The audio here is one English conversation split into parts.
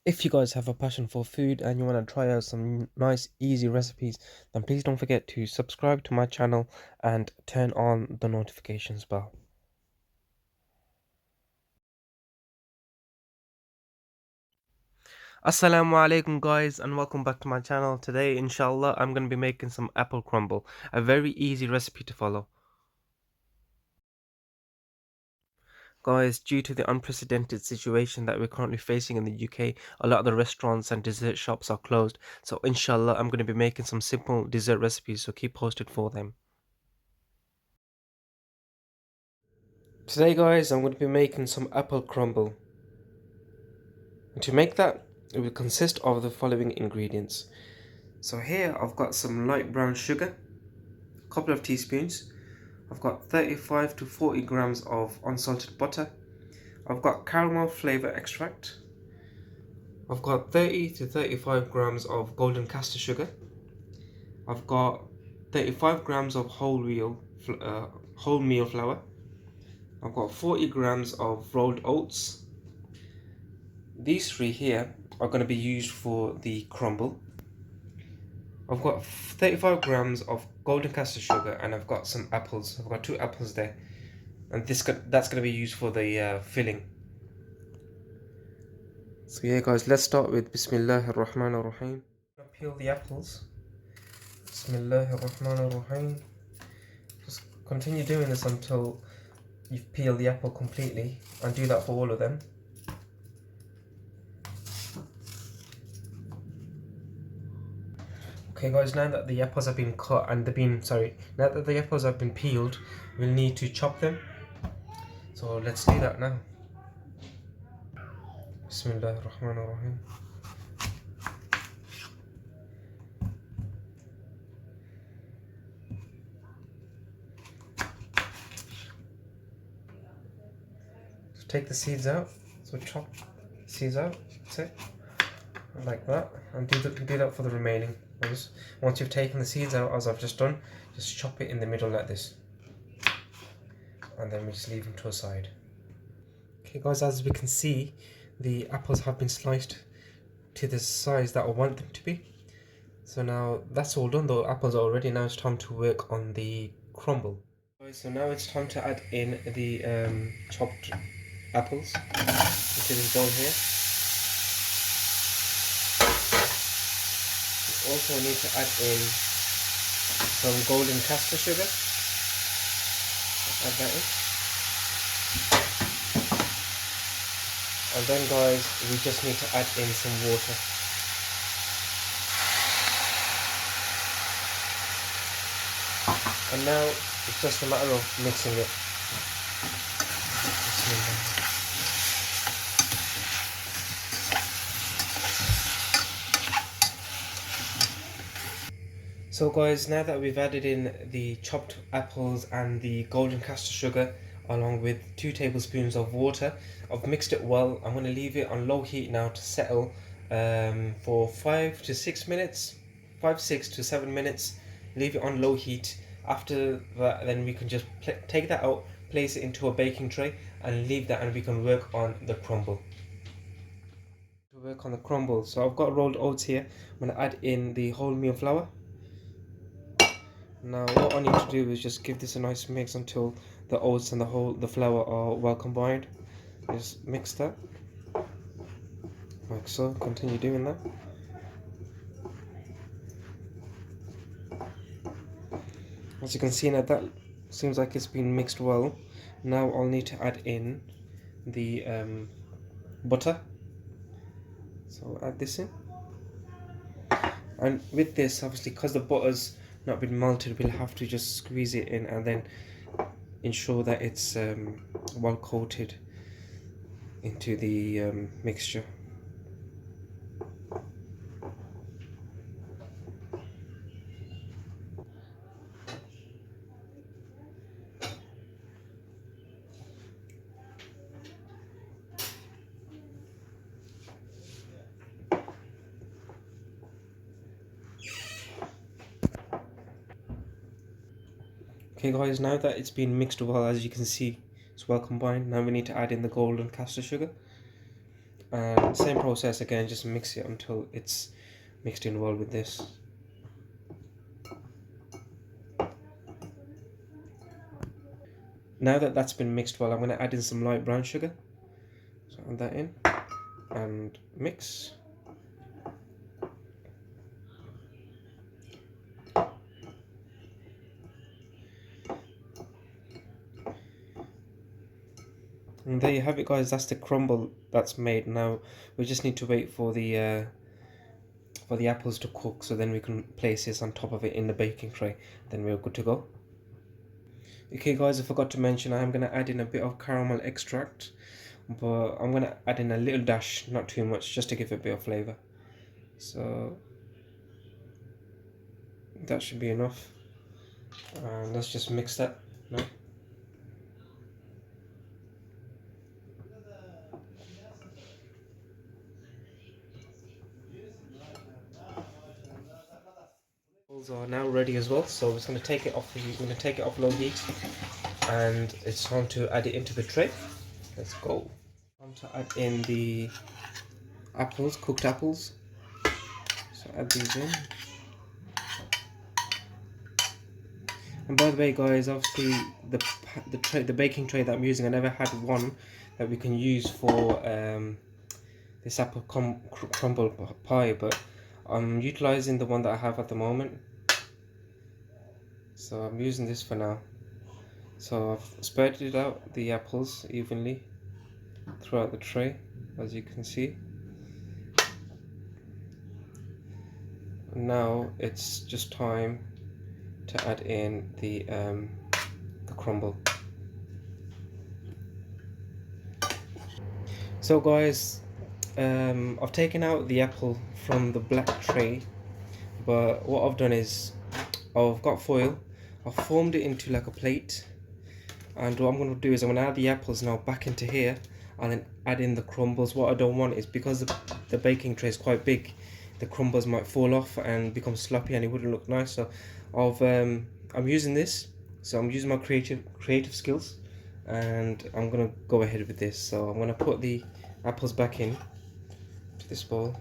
If you guys have a passion for food and you want to try out some nice easy recipes, then please don't forget to subscribe to my channel and turn on the notifications bell. Assalamu alaikum guys, and welcome back to my channel. Today inshallah I'm going to be making some apple crumble, a very easy recipe to follow. Guys, due to the unprecedented situation that we're currently facing in the UK, a lot of the restaurants and dessert shops are closed. So inshallah I'm going to be making some simple dessert recipes, so keep posted for them. Today guys, I'm going to be making some apple crumble. And to make that, it will consist of the following ingredients. So here I've got some light brown sugar, a couple of teaspoons. I've got 35 to 40 grams of unsalted butter. I've got caramel flavor extract. I've got 30 to 35 grams of golden castor sugar. I've got 35 grams of wholemeal flour. I've got 40 grams of rolled oats. These three here are going to be used for the crumble. I've got 35 grams of golden castor sugar, and I've got some apples. I've got 2 apples there, and that's going to be used for the filling. So yeah guys, let's start with Bismillahir Rahmanir Rahim. Peel the apples. Bismillahir Rahmanir Rahim. Just continue doing this until you've peeled the apple completely, and do that for all of them. Okay guys, now that the apples have been cut and now that the apples have been peeled, we'll need to chop them. So let's do that now. Bismillahir Rahmanir Rahim. So take the seeds out. So chop seeds out. That's it. Like that, and do that for the remaining ones. Once you've taken the seeds out, as I've just done, just chop it in the middle like this, and then we just leave them to a side. Okay guys, as we can see, the apples have been sliced to the size that I want them to be. So now that's all done, the apples are ready. Now it's time to work on the crumble. So now it's time to add in the chopped apples into this bowl here. Also need to add in some golden castor sugar. Add that in. And then guys, we just need to add in some water. And now it's just a matter of mixing it. So guys, now that we've added in the chopped apples and the golden castor sugar along with 2 tablespoons of water, I've mixed it well. I'm going to leave it on low heat now to settle for 5 to 6 minutes, 6 to 7 minutes. Leave it on low heat. After that, then we can just take that out, place it into a baking tray and leave that, and we can work on the crumble. To work on the crumble, so I've got rolled oats here. I'm going to add in the wholemeal flour. Now what I need to do is just give this a nice mix until the oats and the flour are well combined. Just mix that like so. Continue doing that. As you can see now, that seems like it's been mixed well. Now I'll need to add in the butter. So I'll add this in, and with this, obviously because the butter's not been melted, we'll have to just squeeze it in and then ensure that it's well coated into the mixture. Okay guys, now that it's been mixed well, as you can see, it's well combined. Now we need to add in the golden castor sugar. And same process again, just mix it until it's mixed in well with this. Now that that's been mixed well, I'm going to add in some light brown sugar. So add that in and mix. And there you have it, guys. That's the crumble that's made. Now we just need to wait for the apples to cook, so then we can place this on top of it in the baking tray. Then we're good to go. Okay guys, I forgot to mention I am going to add in a bit of caramel extract, but I'm going to add in a little dash, not too much, just to give it a bit of flavour. So that should be enough. And let's just mix that now. Are now ready as well, so we're just going to take it off. We're going to take it off low heat, and it's time to add it into the tray. Let's go. Time to add in the apples, cooked apples. So add these in. And by the way, guys, obviously the baking tray that I'm using, I never had one that we can use for this apple crumble pie, but I'm utilizing the one that I have at the moment. So I'm using this for now. So I've spread it out the apples evenly throughout the tray, as you can see. Now it's just time to add in the crumble. So guys, I've taken out the apple from the black tray, but what I've done is I've got foil, I've formed it into like a plate, and what I'm going to do is I'm going to add the apples now back into here and then add in the crumbles. What I don't want is, because the baking tray is quite big, the crumbles might fall off and become sloppy and it wouldn't look nice. So I'm using this, so I'm using my creative skills, and I'm going to go ahead with this. So I'm going to put the apples back in to this bowl.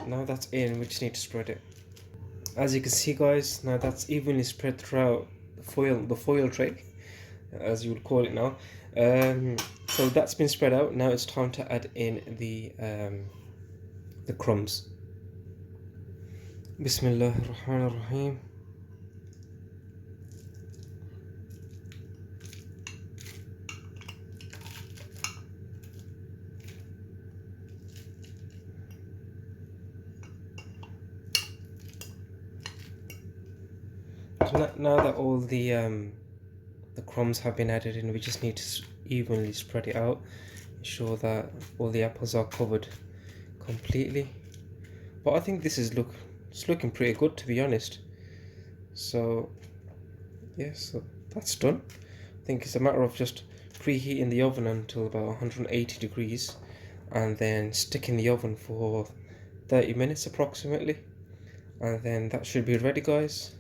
Now that's in, we just need to spread it. As you can see, guys, now that's evenly spread throughout the foil tray, as you would call it now. So that's been spread out. Now it's time to add in the crumbs. Bismillah ar-Rahman ar-Rahim. So now that all the crumbs have been added in, we just need to evenly spread it out, ensure that all the apples are covered completely. But I think it's looking pretty good, to be honest. So yeah, so that's done. I think it's a matter of just preheating the oven until about 180 degrees, and then stick in the oven for 30 minutes approximately, and then that should be ready, guys.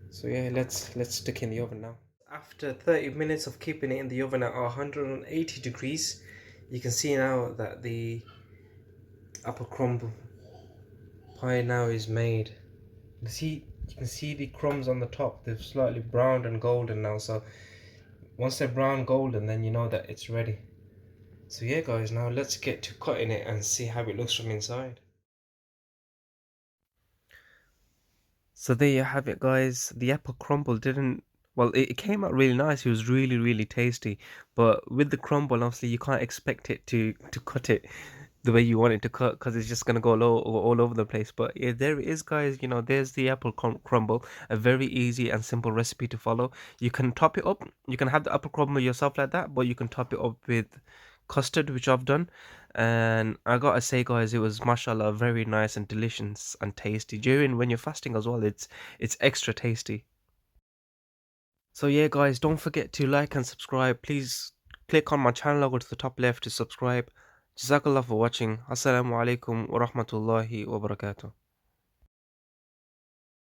So yeah, let's stick in the oven now. After 30 minutes of keeping it in the oven at 180 degrees, you can see now that the apple crumble pie now is made. You can see the crumbs on the top. They've slightly browned and golden now. So once they're brown golden, then you know that it's ready. So yeah, guys, now let's get to cutting it and see how it looks from inside. So there you have it, guys. The apple crumble didn't, well, it came out really nice. It was really tasty. But with the crumble, obviously, you can't expect it to cut it the way you want it to cut, because it's just gonna go all over the place. But yeah, there it is, guys. You know, there's the apple crumble, a very easy and simple recipe to follow. You can top it up. You can have the apple crumble yourself like that, but you can top it up with custard, which I've done. And I gotta say, guys, it was mashallah very nice and delicious and tasty. During when you're fasting as well, it's extra tasty. So yeah, guys, don't forget to like and subscribe. Please click on my channel logo to the top left to subscribe. Jazakallah for watching. Assalamu alaikum wa rahmatullahi wa barakatuh.